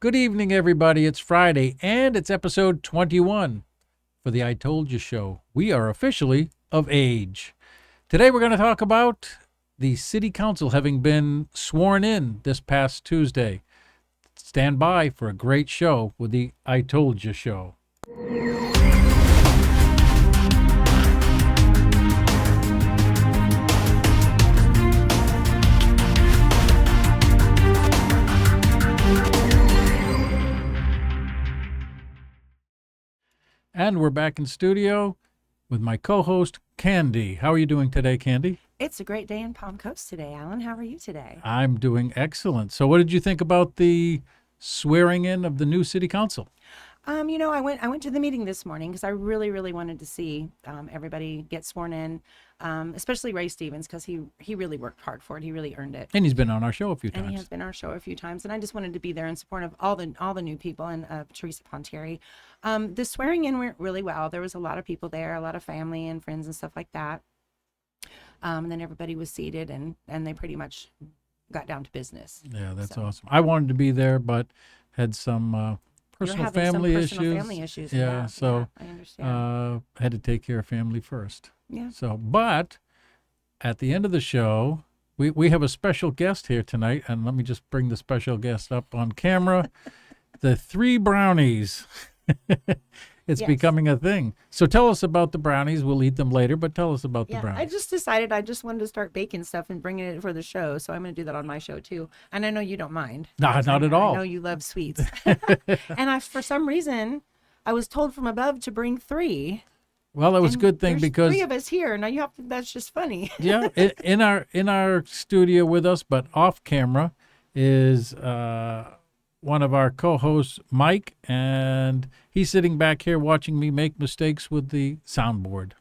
Good evening, everybody. It's Friday, and it's episode 21 for the I Told You show. We are officially of age. Today, we're going to talk about the City Council having been sworn in this past Tuesday. Stand by for a great show with the I Told You show. And we're back in studio with my co-host, Kandi. How are you doing today, Kandi? It's a great day in Palm Coast today, Alan. How are you today? I'm doing excellent. So what did you think about the swearing in of the new city council? I went to the meeting this morning because I really wanted to see everybody get sworn in, especially Ray Stevens, because he really worked hard for it. He really earned it. And he's been on our show a few times. And he has been on our show a few times. And I just wanted to be there in support of all the new people and Teresa Pontieri. The swearing in went really well. There was a lot of people there, a lot of family and friends and stuff like that. And then everybody was seated and they pretty much got down to business. Yeah, that's awesome. I wanted to be there, but had some personal family issues. Yeah, so I understand. had to take care of family first. Yeah. So, but at the end of the show, we have a special guest here tonight, and let me just bring the special guest up on camera. The 3 brownies. It's becoming a thing. So tell us about the brownies. We'll eat them later, but tell us about the brownies. I just decided I just wanted to start baking stuff and bringing it for the show. So I'm going to do that on my show too. And I know you don't mind. No, not at all. I know you love sweets. And for some reason, I was told from above to bring 3. Well, that was a good thing there's because 3 of us here. Now that's just funny. Yeah, in our studio with us, but off camera is one of our co-hosts, Mike, and he's sitting back here watching me make mistakes with the soundboard.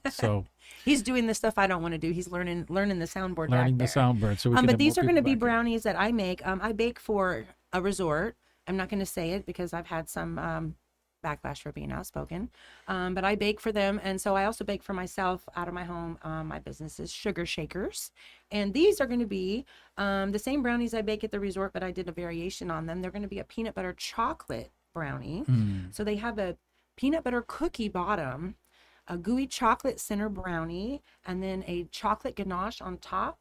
So he's doing the stuff I don't want to do. He's learning the soundboard. Learning the soundboard. So but these are going to be brownies that I make. I bake for a resort. I'm not going to say it because I've had some backlash for being outspoken. But I bake for them, and so I also bake for myself out of my home. My business is Sugar Shakerz, and these are going to be the same brownies I bake at the resort, but I did a variation on them. They're going to be a peanut butter chocolate brownie. So they have a peanut butter cookie bottom, a gooey chocolate center brownie, and then a chocolate ganache on top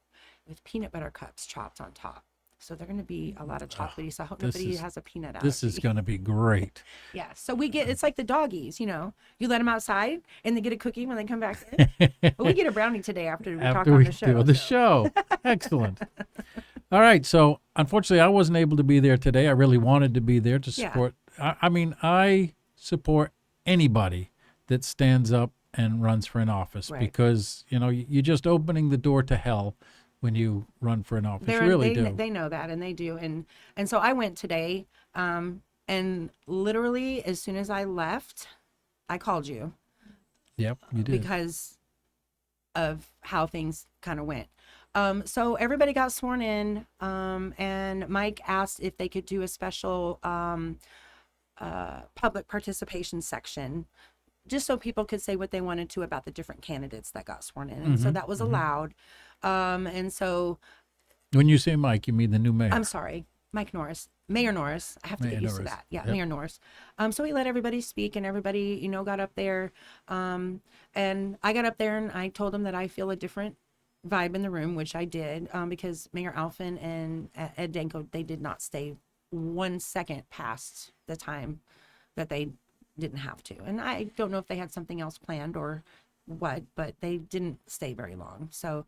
with peanut butter cups chopped on top. So they're going to be a lot of chocolatey. So I hope nobody has a peanut allergy. This is going to be great. Yeah. So it's like the doggies, you let them outside and they get a cookie when they come back in. But we get a brownie today after we talk on the show. Do the show. Excellent. All right. So unfortunately, I wasn't able to be there today. I really wanted to be there to support. Yeah. I support anybody that stands up and runs for an office because, you're just opening the door to hell when you run for an office. You really do. They know that, and they do. And so I went today, and literally as soon as I left, I called you. Yep, you did. Because of how things kind of went. So everybody got sworn in, and Mike asked if they could do a special public participation section, just so people could say what they wanted to about the different candidates that got sworn in. And so that was allowed. And so when you say Mike, you mean the new mayor? I'm sorry, Mike Norris, Mayor Norris. I have to get used to that. Yeah, yep. Mayor Norris. So he let everybody speak, and everybody, got up there. And I got up there and I told him that I feel a different vibe in the room, which I did, because Mayor Alphen and Ed Danko, they did not stay 1 second past the time that they didn't have to. And I don't know if they had something else planned or what, but they didn't stay very long. So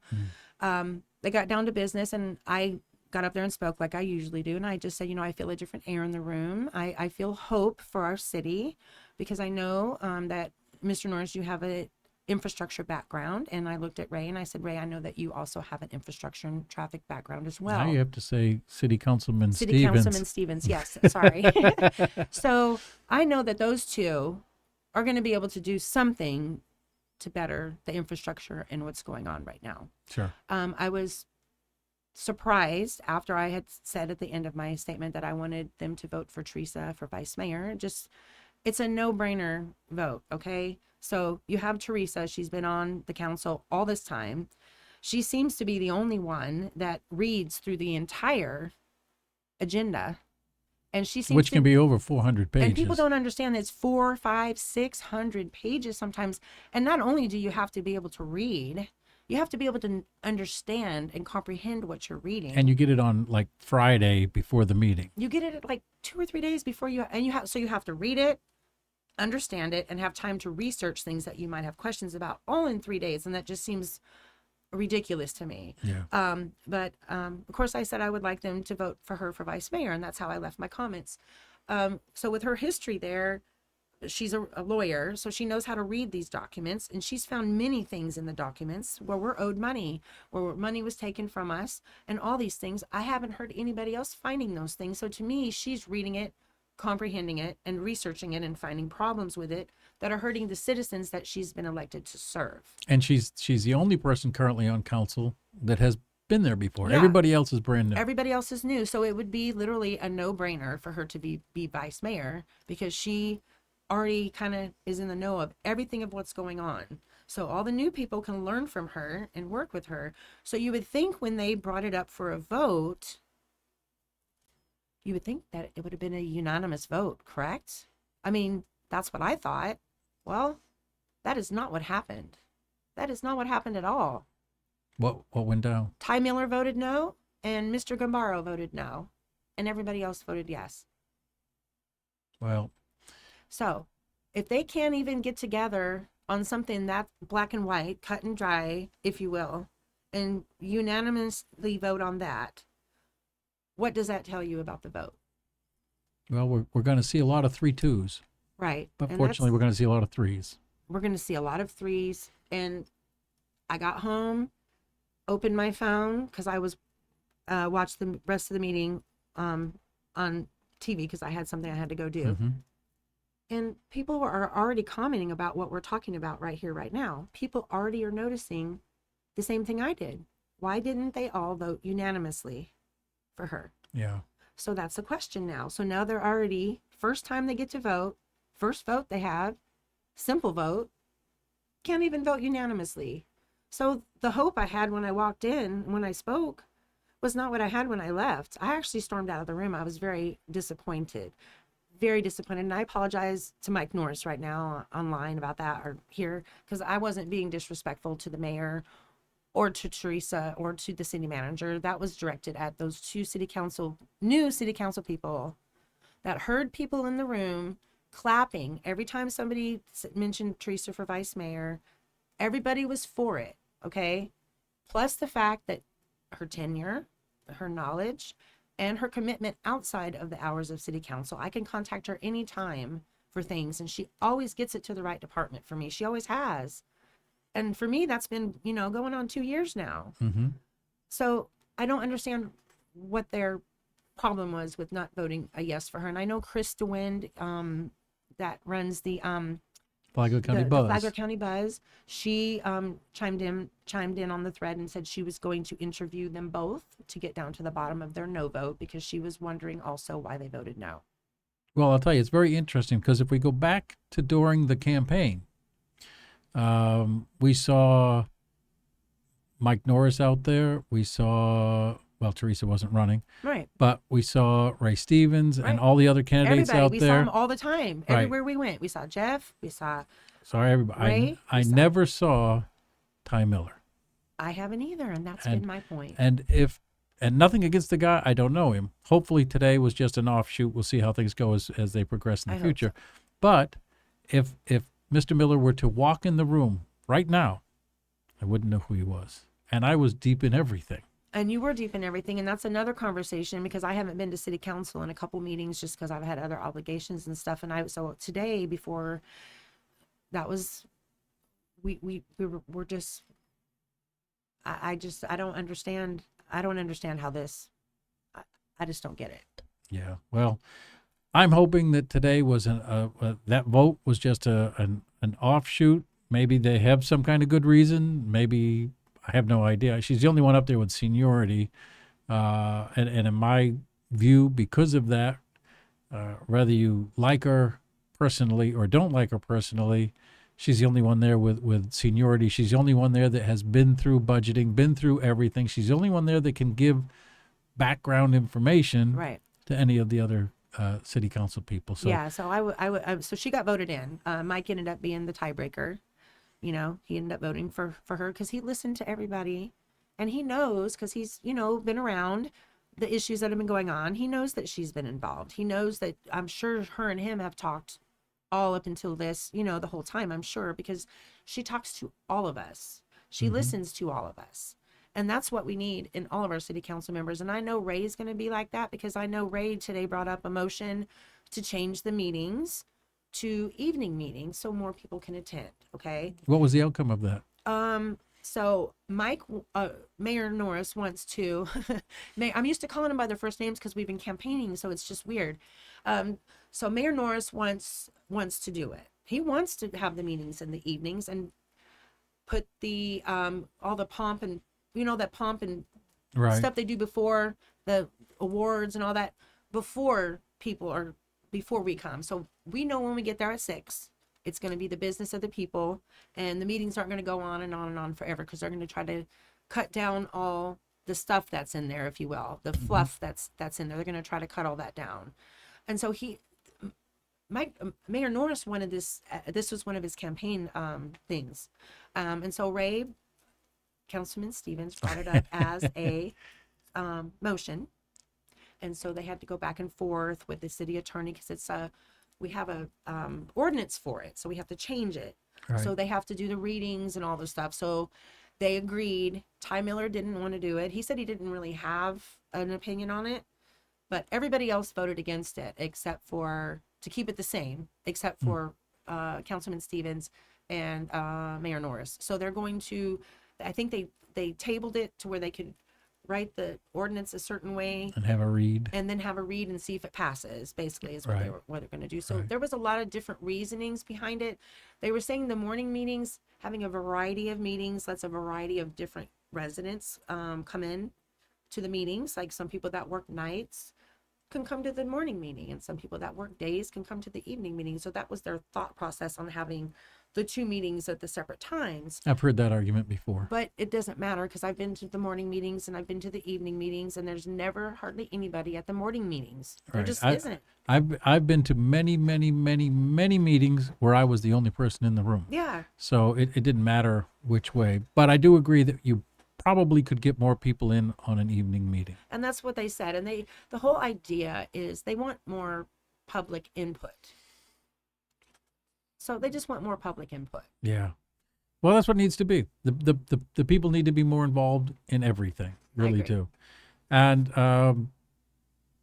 they got down to business, and I got up there and spoke like I usually do. And I just said, I feel a different air in the room. I feel hope for our city because I know that, Mr. Norris, you have an infrastructure background. And I looked at Ray and I said, Ray, I know that you also have an infrastructure and traffic background as well. Now you have to say City Councilman Stevens. City Councilman Stevens, yes, sorry. So I know that those two are going to be able to do something to better the infrastructure and what's going on right now. Sure. I was surprised after I had said at the end of my statement that I wanted them to vote for Teresa for vice mayor. It's a no-brainer vote, okay? So you have Teresa. She's been on the council all this time. She seems to be the only one that reads through the entire agenda And she seems which can be over 400 pages. And people don't understand that it's 400, 500, 600 pages sometimes. And not only do you have to be able to read, you have to be able to understand and comprehend what you're reading. And you get it on like Friday before the meeting. You get it like 2 or 3 days before you have to read it, understand it, and have time to research things that you might have questions about, all in 3 days. And that just seems ridiculous to me. Yeah. But of course I said I would like them to vote for her for vice mayor, and that's how I left my comments. So with her history there, she's a lawyer, so she knows how to read these documents, and she's found many things in the documents where we're owed money, where money was taken from us, and all these things. I haven't heard anybody else finding those things. So to me, she's reading it, comprehending it, and researching it, and finding problems with it that are hurting the citizens that she's been elected to serve. And she's the only person currently on council that has been there before. Yeah. Everybody else is brand new. Everybody else is new. So it would be literally a no-brainer for her to be vice mayor, because she already kind of is in the know of everything of what's going on. So all the new people can learn from her and work with her. So you would think when they brought it up for a vote, you would think that it would have been a unanimous vote, correct? I mean, that's what I thought. Well, that is not what happened. That is not what happened at all. What went down? Ty Miller voted no, and Mr. Gambaro voted no, and everybody else voted yes. Well, so if they can't even get together on something that black and white, cut and dry, if you will, and unanimously vote on that, what does that tell you about the vote? Well, we're going to see a lot of 3-2s. Right. But fortunately, we're going to see a lot of 3s. We're going to see a lot of 3s. And I got home, opened my phone, because I was watched the rest of the meeting on TV, because I had something I had to go do. Mm-hmm. And people are already commenting about what we're talking about right here, right now. People already are noticing the same thing I did. Why didn't they all vote unanimously for her? Yeah. So that's the question now. So now they're already, first time they get to vote, first vote they have, simple vote, can't even vote unanimously. So the hope I had when I walked in, when I spoke, was not what I had when I left. I actually stormed out of the room. I was very disappointed. Very disappointed. And I apologize to Mike Norris right now online about that, or here, because I wasn't being disrespectful to the mayor or to Teresa or to the city manager. That was directed at those two new city council people that heard people in the room clapping every time somebody mentioned Teresa for vice mayor. Everybody was for it, okay? Plus the fact that her tenure, her knowledge, and her commitment outside of the hours of city council. I can contact her anytime for things, and she always gets it to the right department for me. She always has. And for me, that's been, going on 2 years now. Mm-hmm. So I don't understand what their problem was with not voting a yes for her. And I know Chris DeWind, that runs the Flagler County Buzz. The Flagler County Buzz. She chimed in on the thread and said she was going to interview them both to get down to the bottom of their no vote, because she was wondering also why they voted no. Well, I'll tell you, it's very interesting, because if we go back to during the campaign, we saw Mike Norris out there. We saw, well, Teresa wasn't running. Right. But we saw Ray Stevens and all the other candidates out we there. saw them all the time. Right. Everywhere we went. We saw Jeff. We saw everybody. Ray. I never saw Ty Miller. I haven't either, and that's been my point. And nothing against the guy. I don't know him. Hopefully today was just an offshoot. We'll see how things go as they progress in the future. So. But if Mr. Miller were to walk in the room right now, I wouldn't know who he was. And I was deep in everything. And you were deep in everything. And that's another conversation, because I haven't been to city council in a couple meetings just because I've had other obligations and stuff. And so today, before that was, we're just, I don't understand. I don't understand how this, I just don't get it. Yeah. Well, I'm hoping that today was that vote was just an offshoot. Maybe they have some kind of good reason. Maybe, I have no idea. She's the only one up there with seniority. And in my view, because of that, whether you like her personally or don't like her personally, she's the only one there with seniority. She's the only one there that has been through budgeting, been through everything. She's the only one there that can give background information Right. to any of the other city council people. So yeah, so so she got voted in. Mike ended up being the tiebreaker. You know, he ended up voting for her because he listened to everybody, and he knows because he's been around the issues that have been going on. He knows that she's been involved. He knows that I'm sure her and him have talked all up until this, the whole time, I'm sure, because she talks to all of us. She listens to all of us. And that's what we need in all of our city council members. And I know Ray's going to be like that because I know Ray today brought up a motion to change the meetings to evening meetings so more people can attend. Okay. What was the outcome of that? So Mike, Mayor Norris wants to, I'm used to calling them by their first names because we've been campaigning. So it's just weird. So Mayor Norris wants to do it. He wants to have the meetings in the evenings and put the, all the pomp and, that pomp and stuff they do before the awards and all that before we come. So we know when we get there at 6, it's going to be the business of the people, and the meetings aren't going to go on and on and on forever because they're going to try to cut down all the stuff that's in there, if you will, the fluff that's in there. They're going to try to cut all that down. And so Mayor Norris wanted this. This was one of his campaign things. And so Ray, Councilman Stevens, brought it up as a motion. And so they had to go back and forth with the city attorney because we have a ordinance for it, so we have to change it. Right. So they have to do the readings and all the stuff. So they agreed. Ty Miller didn't want to do it. He said he didn't really have an opinion on it, but everybody else voted against it except for to keep it the same, except for Councilman Stevens and Mayor Norris. So they're going to, I think they tabled it to where they could write the ordinance a certain way and have a read and see if it passes, basically is what they're going to do. So there was a lot of different reasonings behind it. They were saying the morning meetings, having a variety of meetings, lets a variety of different residents come in to the meetings. Like some people that work nights can come to the morning meeting, and some people that work days can come to the evening meeting. So that was their thought process on having the 2 meetings at the separate times. I've heard that argument before. But it doesn't matter because I've been to the morning meetings and I've been to the evening meetings, and there's never hardly anybody at the morning meetings. There just isn't. I've been to many meetings where I was the only person in the room. Yeah. So it didn't matter which way. But I do agree that you probably could get more people in on an evening meeting. And that's what they said. And the whole idea is they want more public input. So they just want more public input. Yeah. Well, that's what needs to be. The people need to be more involved in everything, really do. And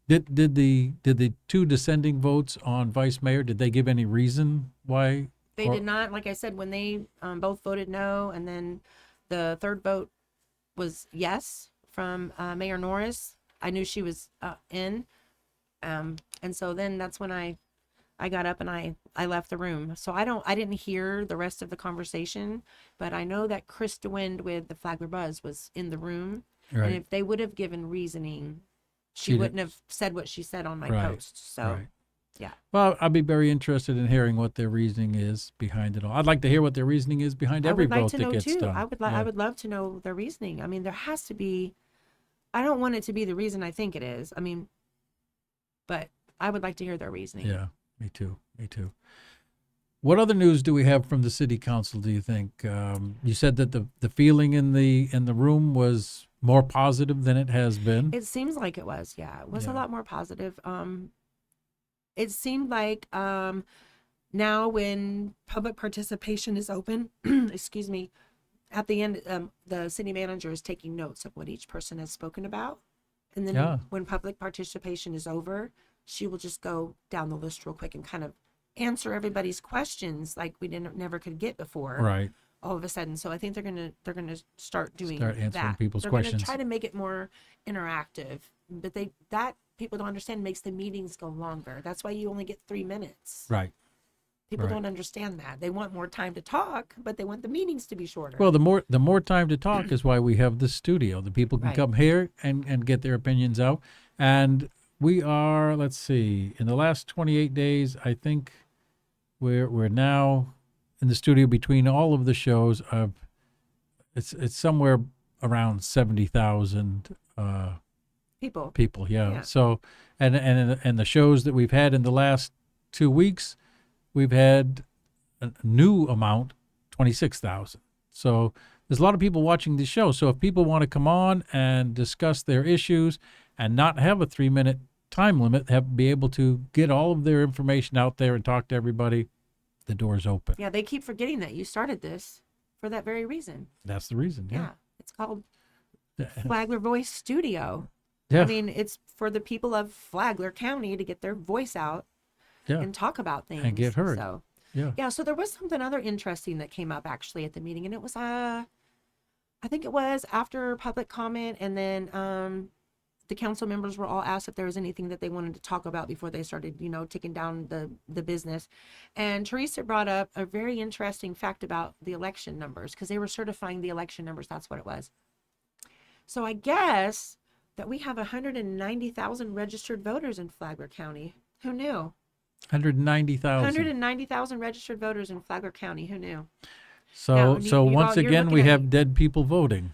did the 2 dissenting votes on vice mayor, did they give any reason why? They did not. Like I said, when they both voted no, and then the third vote was yes from Mayor Norris, I knew she was in. And so then that's when I got up and I left the room. So I didn't hear the rest of the conversation, but I know that Chris DeWind with the Flagler Buzz was in the room. Right. And if they would have given reasoning, she wouldn't have said what she said on my post. So, yeah. Well, I'd be very interested in hearing what their reasoning is behind it all. I'd like to hear what their reasoning is behind every vote that gets done. I would love to know their reasoning. I mean, there has to be, I don't want it to be the reason I think it is. I mean, but I would like to hear their reasoning. Yeah. Me too. What other news do we have from the city council, do you think? You said that the feeling in the room was more positive than it has been. It seems like it was, yeah. It was a lot more positive. It seemed like now when public participation is open, excuse me, at the end, the city manager is taking notes of what each person has spoken about. And then when public participation is over, she will just go down the list real quick and kind of answer everybody's questions like we never could get before. Right. All of a sudden. So I think they're gonna start doing answering that. people's questions. They're gonna try to make it more interactive. But that people don't understand makes the meetings go longer. That's why you only get 3 minutes. Right. People don't understand that. They want more time to talk, but they want the meetings to be shorter. Well, the more time to talk is why we have the studio. The people can come here and get their opinions out. And we are, let's see, in the last 28 days, I think we're now in the studio between all of the shows of it's somewhere around 70,000 People. Yeah. So, and the shows that we've had in the last 2 weeks, we've had a new amount, 26,000. So there's a lot of people watching the show. So if people want to come on and discuss their issues and not have a 3-minute time limit, be able to get all of their information out there and talk to everybody, the door's open. Yeah, they keep forgetting that you started this for that very reason. That's the reason. Yeah. It's called Flagler Voice Studio. Yeah. I mean, it's for the people of Flagler County to get their voice out and talk about things. And get heard. So, yeah, so there was something other interesting that came up actually at the meeting, and it was, I think it was after public comment, and then the council members were all asked if there was anything that they wanted to talk about before they started, taking down the business. And Teresa brought up a very interesting fact about the election numbers, because they were certifying the election numbers. That's what it was. So I guess that we have 190,000 registered voters in Flagler County. Who knew? 190,000. 190,000 registered voters in Flagler County. Who knew? So, now, once again, we have dead people voting.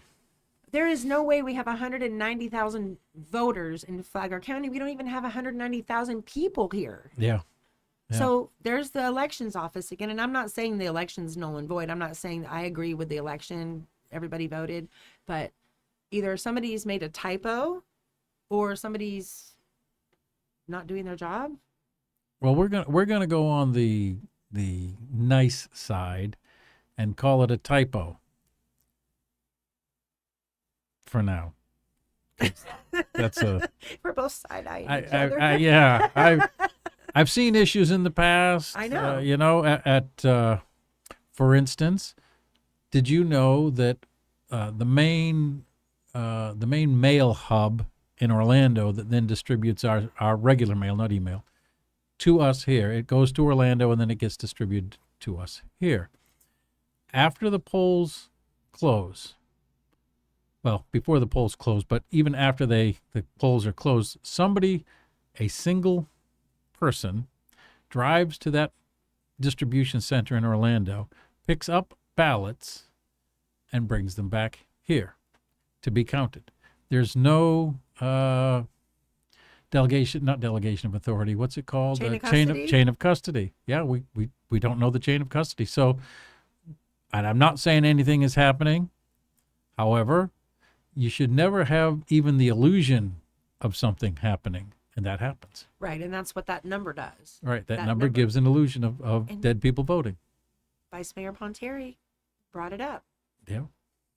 There is no way we have 190,000 voters in Flagler County. We don't even have 190,000 people here. Yeah. So there's the elections office again. And I'm not saying the election's null and void. I'm not saying I agree with the election. Everybody voted. But either somebody's made a typo or somebody's not doing their job. Well, we're gonna go on the nice side and call it a typo for now. That's a we're both side-eyeing each other. Yeah, I've seen issues in the past. I know. At for instance, did you know that the main mail hub in Orlando that then distributes our regular mail, not email, to us here. It goes to Orlando and then it gets distributed to us here. After the polls close, well, before the polls close, but even after the polls are closed, a single person drives to that distribution center in Orlando, picks up ballots, and brings them back here to be counted. There's no delegation of authority. What's it called? Chain of custody. Yeah, we don't know the chain of custody. So, and I'm not saying anything is happening. However, you should never have even the illusion of something happening, and that happens. Right, and that's what that number does. Right, that number gives an illusion of dead people voting. Vice Mayor Pontieri brought it up. Yeah.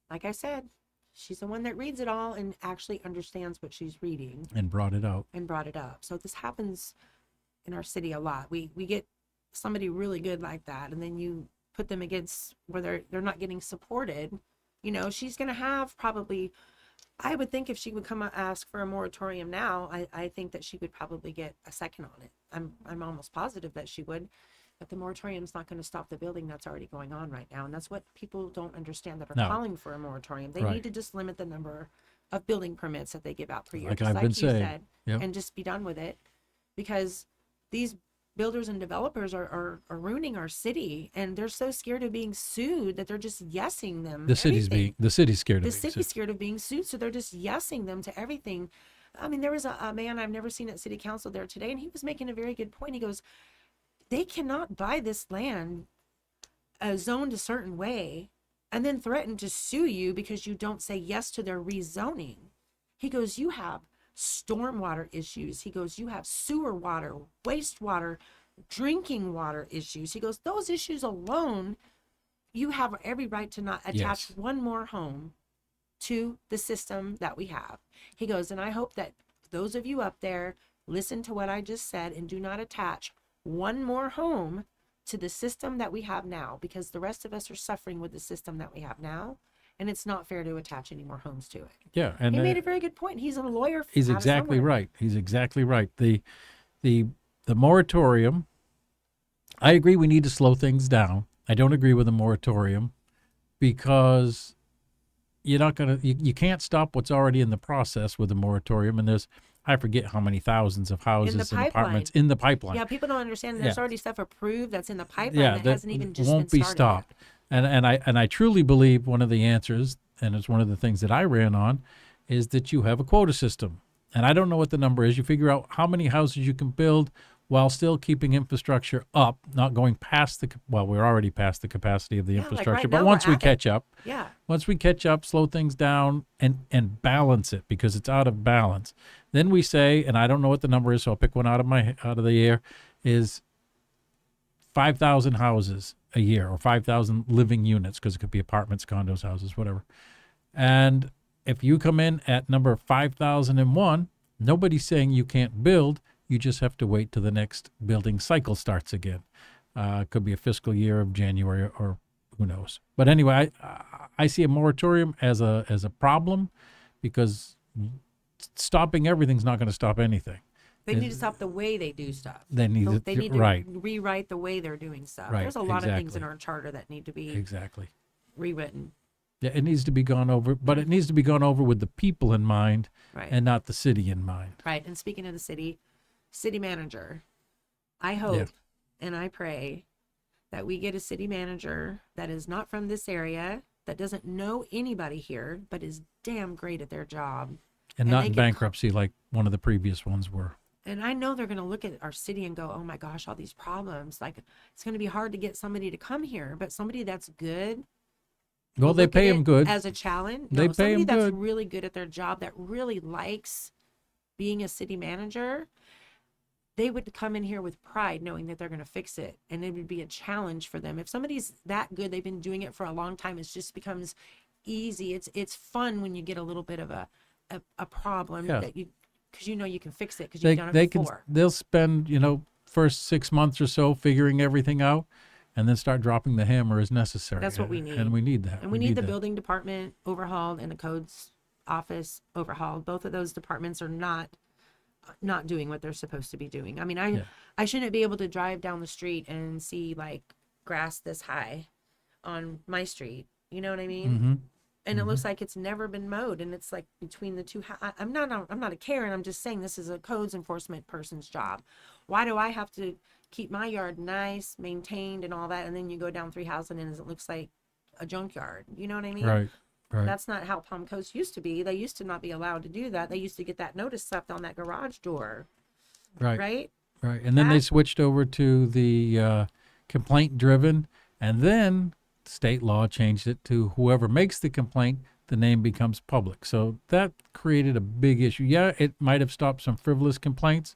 Like I said, she's the one that reads it all and actually understands what she's reading. And brought it out. So this happens in our city a lot. We get somebody really good like that, and then you put them against where they're not getting supported. She's going to have probably, I would think if she would come ask for a moratorium now, I think that she would probably get a second on it. I'm almost positive that she would. But the moratorium's not going to stop the building that's already going on right now. And that's what people don't understand that are calling for a moratorium. They need to just limit the number of building permits that they give out per year. Like I've been saying. And just be done with it. Because these builders and developers are ruining our city, and they're so scared of being sued that they're just yesing them. The city's scared of the city's scared of being sued, so they're just yesing them to everything. I mean, there was a man I've never seen at city council there today, and he was making a very good point. He goes, they cannot buy this land zoned a certain way and then threaten to sue you because you don't say yes to their rezoning. He goes, you have stormwater issues. He goes, you have sewer water, wastewater, drinking water issues. He goes, those issues alone, you have every right to not attach one more home to the system that we have. He goes, and I hope that those of you up there listen to what I just said and do not attach one more home to the system that we have now, because the rest of us are suffering with the system that we have now. And it's not fair to attach any more homes to it. Yeah, and he made a very good point. He's a lawyer. He's exactly right. He's exactly right. The moratorium. I agree. We need to slow things down. I don't agree with the moratorium because you can't stop what's already in the process with the moratorium. And there's, I forget how many thousands of houses and apartments in the pipeline. Yeah, people don't understand. There's already stuff approved that's in the pipeline that hasn't even just won't been be stopped. Yet. And I truly believe one of the answers, and it's one of the things that I ran on, is that you have a quota system. and I don't know what the number is. You figure out how many houses you can build while still keeping infrastructure up, not going past we're already past the capacity of the infrastructure. But once we catch up, slow things down and balance it, because it's out of balance. Then we say, and I don't know what the number is, so I'll pick one out of the air, is 5,000 houses a year, or 5,000 living units, because it could be apartments, condos, houses, whatever. And if you come in at number 5,001, nobody's saying you can't build. You just have to wait till the next building cycle starts again. It could be a fiscal year of January, or who knows. But anyway, I see a moratorium as a problem, because stopping everything's not going to stop anything. They need to stop the way they do stuff. They need to rewrite the way they're doing stuff. Right, There's a lot of things in our charter that need to be rewritten. Yeah, it needs to be gone over, but it needs to be gone over with the people in mind, right, and not the city in mind. Right. And speaking of the city manager, I hope and I pray that we get a city manager that is not from this area, that doesn't know anybody here, but is damn great at their job. And not in bankruptcy like one of the previous ones were. And I know they're going to look at our city and go, oh my gosh, all these problems. Like, it's going to be hard to get somebody to come here, but somebody that's good. Well, they pay them good. As a challenge. They pay them good. Somebody that's really good at their job, that really likes being a city manager, they would come in here with pride knowing that they're going to fix it. And it would be a challenge for them. If somebody's that good, they've been doing it for a long time, it just becomes easy. It's fun when you get a little bit of a problem that you, because you know you can fix it because you've done it before. They'll spend, first 6 months or so figuring everything out, and then start dropping the hammer as necessary. That's what we need. And we need that. And we need the building department overhauled and the codes office overhauled. Both of those departments are not doing what they're supposed to be doing. I mean, I shouldn't be able to drive down the street and see like grass this high on my street. You know what I mean? Mm-hmm. And it looks like it's never been mowed, and it's like between the two. I'm not a Karen. I'm just saying this is a codes enforcement person's job. Why do I have to keep my yard nice, maintained, and all that, and then you go down 3 houses and it looks like a junkyard? You know what I mean? Right. That's not how Palm Coast used to be. They used to not be allowed to do that. They used to get that notice slapped on that garage door. Right. And then they switched over to the complaint driven, and then state law changed it to whoever makes the complaint, the name becomes public. So that created a big issue. Yeah, it might have stopped some frivolous complaints,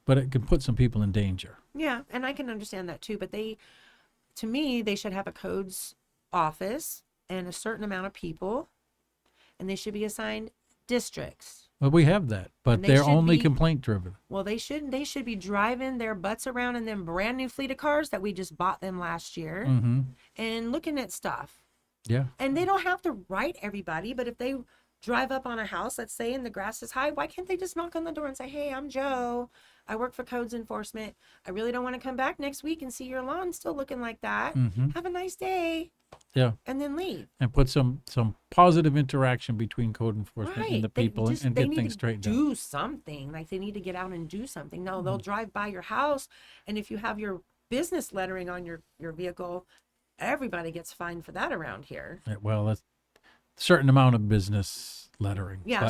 but it can put some people in danger. Yeah, and I can understand that too. But to me, they should have a codes office and a certain amount of people, and they should be assigned districts. Well, we have that, but they're only complaint driven. Well, they shouldn't. They should be driving their butts around in them brand new fleet of cars that we just bought them last year, and looking at stuff. Yeah. And they don't have to write everybody, but if they drive up on a house, let's say, and the grass is high, why can't they just knock on the door and say, hey, I'm Joe. I work for codes enforcement. I really don't want to come back next week and see your lawn still looking like that. Have a nice day. Yeah. And then leave. And put some positive interaction between code enforcement and the people, and get things straightened out. Do something. Like, they need to get out and do something. No, they'll drive by your house, and if you have your business lettering on your vehicle, everybody gets fined for that around here. Yeah, well, that's a certain amount of business lettering. Yeah,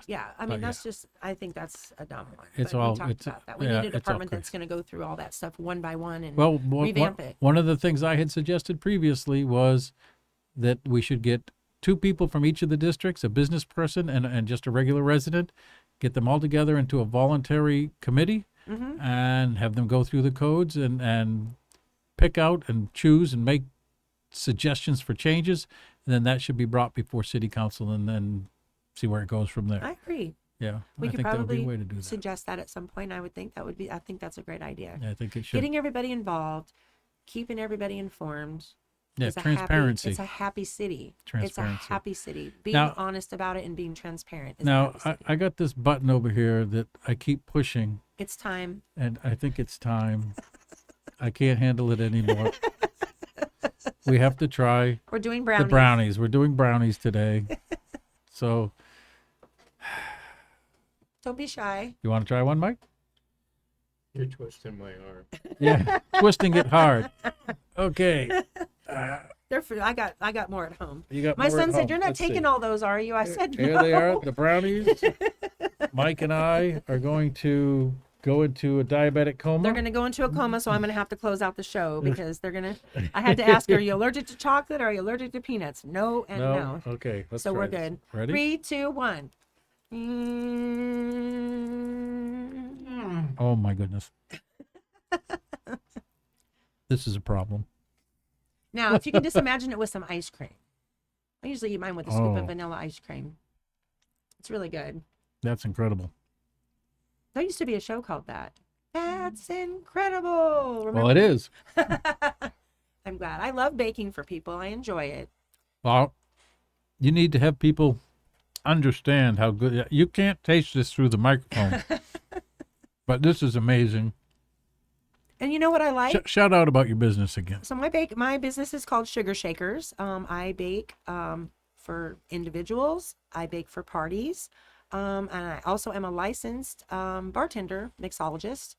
yeah. I mean, that's just, I think that's a dumb one. We talked about that. We need a department that's going to go through all that stuff one by one and revamp it. One of the things I had suggested previously was that we should get 2 people from each of the districts, a business person and just a regular resident, get them all together into a voluntary committee and have them go through the codes and pick out and choose and make suggestions for changes. And then that should be brought before city council, and then see where it goes from there. I agree. Yeah, we could probably that would be a way to do that. Suggest that at some point. I think that's a great idea. Yeah, I think it should. Getting everybody involved, keeping everybody informed. Yeah, transparency. It's a happy city. Transparency. It's a happy city. Being honest about it and being transparent. Now, I got this button over here that I keep pushing. It's time. And I think it's time. I can't handle it anymore. We have to try. We're doing brownies. The brownies. We're doing brownies today. So. Don't be shy. You want to try one, Mike? You're twisting my arm. Yeah, twisting it hard. Okay. I got more at home. You got my more son at said, home. "You're not Let's taking see. all those, are you?" I said, "No." Here they are, the brownies. Mike and I are going to go into a diabetic coma. They're going to go into a coma, so I'm going to have to close out the show because they're going to. I had to ask, are you allergic to chocolate or are you allergic to peanuts? No and no. Okay, let's so try we're this. good. Ready? 3, 2, 1. Oh my goodness. This is a problem. Now, if you can just imagine it with some ice cream. I usually eat mine with a scoop of Oh. vanilla ice cream. It's really good. That's incredible. There used to be a show called that. That's incredible. Remember? Well, it is. I'm glad. I love baking for people. I enjoy it. Well, you need to have people understand how good. You can't taste this through the microphone, but this is amazing. And you know what I like? Shout out about your business again. So my business is called Sugar Shakerz. I bake for individuals. I bake for parties. And I also am a licensed bartender, mixologist.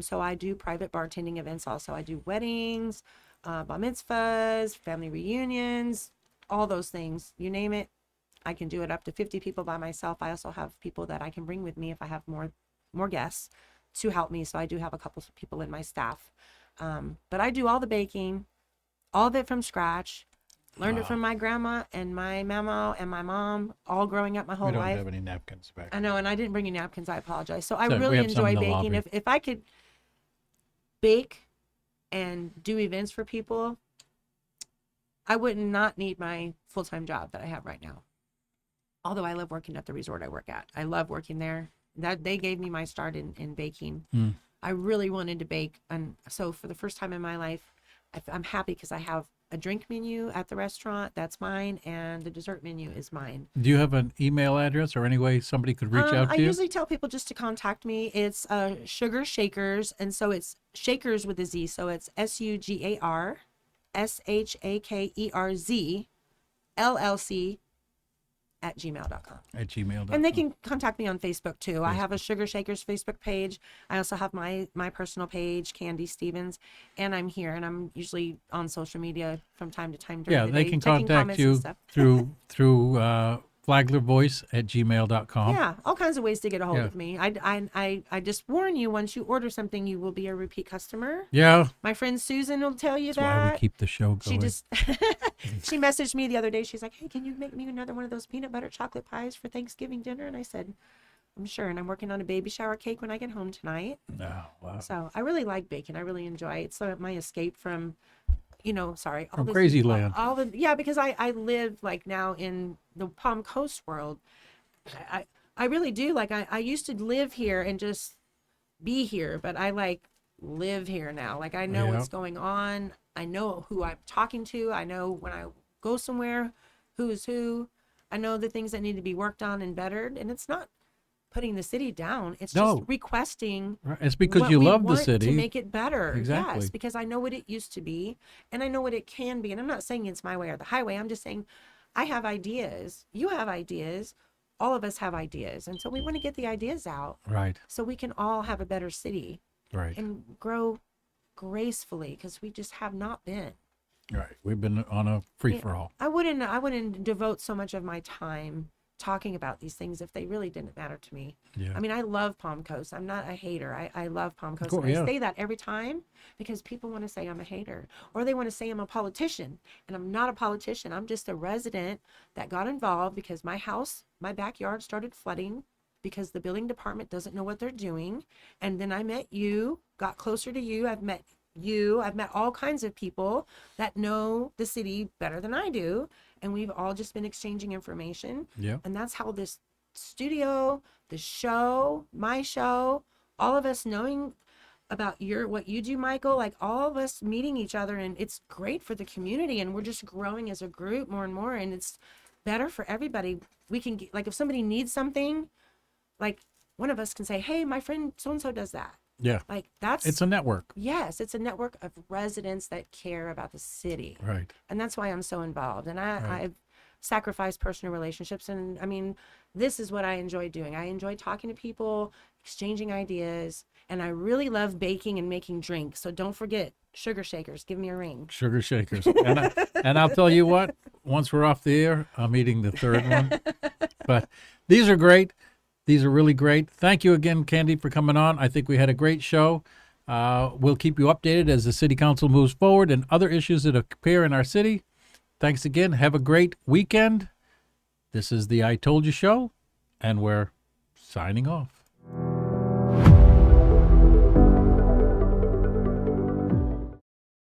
So I do private bartending events also. I do weddings, bar mitzvahs, family reunions, all those things. You name it, I can do it up to 50 people by myself. I also have people that I can bring with me if I have more guests to help me. So I do have a couple of people in my staff. But I do all the baking, all of it from scratch. Learned it from my grandma and my mama and my mom, all growing up my whole We don't life. have any napkins back. I know, and I didn't bring you napkins. I apologize. So I So we really have some enjoy in the baking. lobby. If I could bake and do events for people, I would not need my full-time job that I have right now. Although I love working at the resort I work at. I love working there. That they gave me my start in baking. I really wanted to bake, and so for the first time in my life, I'm happy because I have a drink menu at the restaurant. That's mine, and the dessert menu is mine. Do you have an email address or any way somebody could reach out to I you? usually tell people just to contact me. It's Sugar Shakerz, and so it's Shakerz with a Z. So it's SugarShakerz LLC @gmail.com. At gmail.com. And they can contact me on Facebook too. I have a Sugar Shakerz Facebook page. I also have my personal page, Kandi Stevens, and I'm here, and I'm usually on social media from time to time during the they day, can checking contact comments you and stuff. through flaglervoice@gmail.com. Yeah, all kinds of ways to get a hold Yeah. of me. I just warn you, once you order something, you will be a repeat customer. Yeah. My friend Susan will tell you That's why that. we keep the show going. She just she messaged me the other day. She's like, "Hey, can you make me another one of those peanut butter chocolate pies for Thanksgiving dinner?" And I said, "I'm sure." And I'm working on a baby shower cake when I get home tonight. Oh, wow. So I really like baking. I really enjoy it. It's my escape from, From crazy land. Because I live like now in the Palm Coast world. I really do. Like I used to live here and just be here, but I like live here now. Like I know Yeah. what's going on. I know who I'm talking to. I know when I go somewhere, who is who. I know the things that need to be worked on and bettered. And it's not putting the city down. It's No. just requesting. Right. It's because what you we love the want city. to make it better. Exactly. Yes, because I know what it used to be and I know what it can be. And I'm not saying it's my way or the highway. I'm just saying I have ideas. You have ideas. All of us have ideas. And so we want to get the ideas out Right. so we can all have a better city Right. and grow gracefully, because we just have not been. Right. We've been on a free for all. I wouldn't devote so much of my time talking about these things if they really didn't matter to me. Yeah. I mean, I love Palm Coast. I'm not a hater. I love Palm Coast. Cool, And yeah. I say that every time because people want to say I'm a hater, or they want to say I'm a politician. And I'm not a politician. I'm just a resident that got involved because my backyard started flooding because the building department doesn't know what they're doing. And then I met you, got closer to you. I've met all kinds of people that know the city better than I do. And we've all just been exchanging information. Yeah. And that's how this studio, the show, my show, all of us knowing about what you do, Michael, like all of us meeting each other, and it's great for the community, and we're just growing as a group more and more, and it's better for everybody. We can get, like, if somebody needs something, like one of us can say, "Hey, my friend so-and-so does that." Yeah. Like It's a network. yes, it's a network of residents that care about the city. Right. And that's why I'm so involved. And Right. I've sacrificed personal relationships. And I mean, this is what I enjoy doing. I enjoy talking to people, exchanging ideas, and I really love baking and making drinks. So don't forget, Sugar Shakerz, give me a ring. Sugar Shakerz. And I'll tell you what, once we're off the air, I'm eating the third one. But these are great. These are really great. Thank you again, Kandi, for coming on. I think we had a great show. We'll keep you updated as the city council moves forward and other issues that appear in our city. Thanks again. Have a great weekend. This is the I Told You Show, and we're signing off.